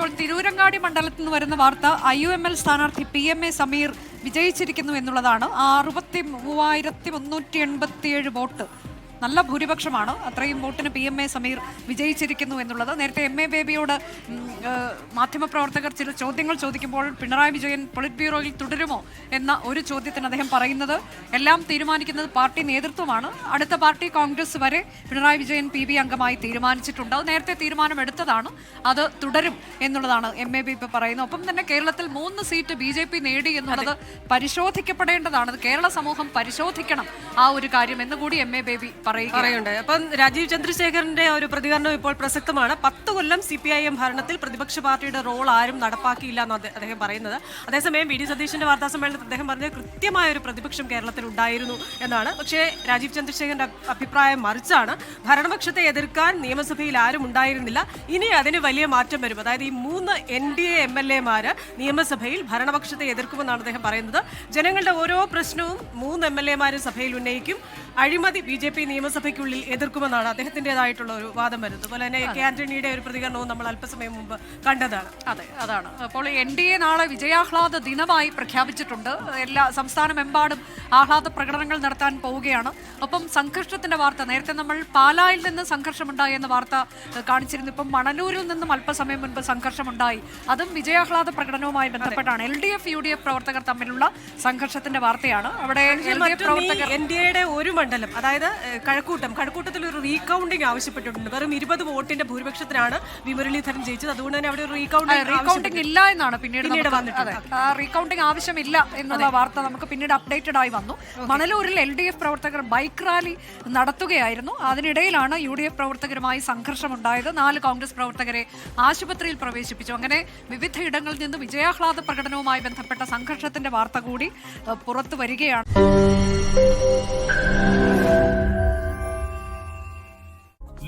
ഇപ്പോൾ തിരൂരങ്ങാടി മണ്ഡലത്തിൽ നിന്ന് വരുന്ന വാർത്ത IUML സ്ഥാനാർത്ഥി PMA സമീർ വിജയിച്ചിരിക്കുന്നു എന്നുള്ളതാണ്. 63,387 വോട്ട്, നല്ല ഭൂരിപക്ഷമാണ്. അത്രയും വോട്ടിന് PMA സമീർ വിജയിച്ചിരിക്കുന്നു എന്നുള്ളത്. നേരത്തെ MA ബേബിയോട് മാധ്യമപ്രവർത്തകർ ചില ചോദ്യങ്ങൾ ചോദിക്കുമ്പോൾ പിണറായി വിജയൻ പൊളിറ്റ് ബ്യൂറോയിൽ തുടരുമോ എന്ന ഒരു ചോദ്യത്തിന് അദ്ദേഹം പറയുന്നത് എല്ലാം തീരുമാനിക്കുന്നത് പാർട്ടി നേതൃത്വമാണ്. അടുത്ത പാർട്ടി കോൺഗ്രസ് വരെ പിണറായി വിജയൻ PB അംഗമായി തീരുമാനിച്ചിട്ടുണ്ട്. അത് നേരത്തെ തീരുമാനമെടുത്തതാണ്, അത് തുടരും എന്നുള്ളതാണ് MA ബേബി പറയുന്നത്. ഒപ്പം തന്നെ കേരളത്തിൽ 3 സീറ്റ് BJP നേടി എന്നുള്ളത് പരിശോധിക്കപ്പെടേണ്ടതാണ്. അത് കേരള സമൂഹം പരിശോധിക്കണം ആ ഒരു കാര്യം എന്നുകൂടി MA ബേബി പറയുന്നുണ്ട്. അപ്പം രാജീവ് ചന്ദ്രശേഖരന്റെ ഒരു പ്രതികരണം ഇപ്പോൾ പ്രസക്തമാണ്. 10 കൊല്ലം CPIM ഭരണത്തിൽ പ്രതിപക്ഷ പാർട്ടിയുടെ റോൾ ആരും നടപ്പാക്കിയില്ല എന്നാണ് അദ്ദേഹം പറയുന്നത്. അതേസമയം VD സതീശന്റെ വാർത്താ സമ്മേളനത്തിൽ അദ്ദേഹം പറഞ്ഞത് കൃത്യമായ ഒരു പ്രതിപക്ഷം കേരളത്തിൽ ഉണ്ടായിരുന്നു എന്നാണ്. പക്ഷേ രാജീവ് ചന്ദ്രശേഖരന്റെ അഭിപ്രായം മറിച്ചാണ്. ഭരണപക്ഷത്തെ എതിർക്കാൻ നിയമസഭയിൽ ആരും ഉണ്ടായിരുന്നില്ല. ഇനി അതിന് വലിയ മാറ്റം വരും. അതായത് ഈ 3 NDA MLA-മാര് നിയമസഭയിൽ ഭരണപക്ഷത്തെ എതിർക്കുമെന്നാണ് അദ്ദേഹം പറയുന്നത്. ജനങ്ങളുടെ ഓരോ പ്രശ്നവും 3 MLA-മാരും സഭയിൽ ഉന്നയിക്കും. അഴിമതി BJP നിയമസഭയ്ക്കുള്ളിൽ എതിർക്കുമെന്നാണ് അദ്ദേഹത്തിൻ്റെതായിട്ടുള്ള ഒരു വാദം വരുന്നത്. അതുപോലെ തന്നെ കെ ആന്റണിയുടെ ഒരു പ്രതികരണവും നമ്മൾ അല്പസമയം മുമ്പ് കണ്ടതാണ്. അതെ, അതാണ്. അപ്പോൾ NDA നാളെ വിജയാഹ്ലാദ ദിനമായി പ്രഖ്യാപിച്ചിട്ടുണ്ട്. എല്ലാ സംസ്ഥാനമെമ്പാടും ആഹ്ലാദ പ്രകടനങ്ങൾ നടത്താൻ പോവുകയാണ്. ഒപ്പം സംഘർഷത്തിന്റെ വാർത്ത, നേരത്തെ നമ്മൾ പാലായിൽ നിന്ന് സംഘർഷമുണ്ടായി എന്ന വാർത്ത കാണിച്ചിരുന്നു. ഇപ്പം മണലൂരിൽ നിന്നും അല്പസമയം മുൻപ് സംഘർഷമുണ്ടായി. അതും വിജയാഹ്ലാദ പ്രകടനവുമായി ബന്ധപ്പെട്ടാണ്. LDF UDF പ്രവർത്തകർ തമ്മിലുള്ള സംഘർഷത്തിന്റെ വാർത്തയാണ്. അവിടെ NDAയുടെ ഒരു മണ്ഡലം, അതായത് കഴക്കൂട്ടത്തിൽ ഒരു റീകൗണ്ടിങ് ആവശ്യപ്പെട്ടിട്ടുണ്ട്. വെറും 20 വോട്ടിന്റെ ഭൂരിപക്ഷത്തിനാണ് വി മുരളീധരൻ ജയിച്ചത്. അതുകൊണ്ട് തന്നെ അവിടെ ഒരു റീകൗണ്ടിങ് ഇല്ല എന്നാണ് പിന്നീട് വന്നിട്ടുള്ളത്. റീകൗണ്ടിങ് ആവശ്യമില്ല എന്നുള്ള വാർത്ത നമുക്ക് പിന്നീട് അപ്ഡേറ്റഡ് ആയി വന്നു. മണലൂരിൽ LDF പ്രവർത്തകർ ബൈക്ക് റാലി നടത്തുകയായിരുന്നു. അതിനിടയിലാണ് UDF പ്രവർത്തകരുമായി സംഘർഷമുണ്ടായത്. 4 കോൺഗ്രസ് പ്രവർത്തകരെ ആശുപത്രിയിൽ പ്രവേശിപ്പിച്ചു. അങ്ങനെ വിവിധ ഇടങ്ങളിൽ നിന്ന് വിജയാഹ്ലാദ പ്രകടനവുമായി ബന്ധപ്പെട്ട സംഘർഷത്തിന്റെ വാർത്ത കൂടി പുറത്തു വരികയാണ്.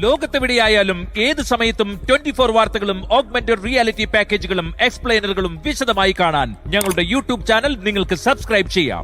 ലോകത്തെവിടെയായാലും ഏത് സമയത്തും 24 വാർത്തകളും ഓഗ്മെന്റഡ് റിയാലിറ്റി പാക്കേജുകളും എക്സ്പ്ലെയിനറുകളും വിശദമായി കാണാൻ ഞങ്ങളുടെ YouTube ചാനൽ നിങ്ങൾക്ക് സബ്സ്ക്രൈബ് ചെയ്യാം.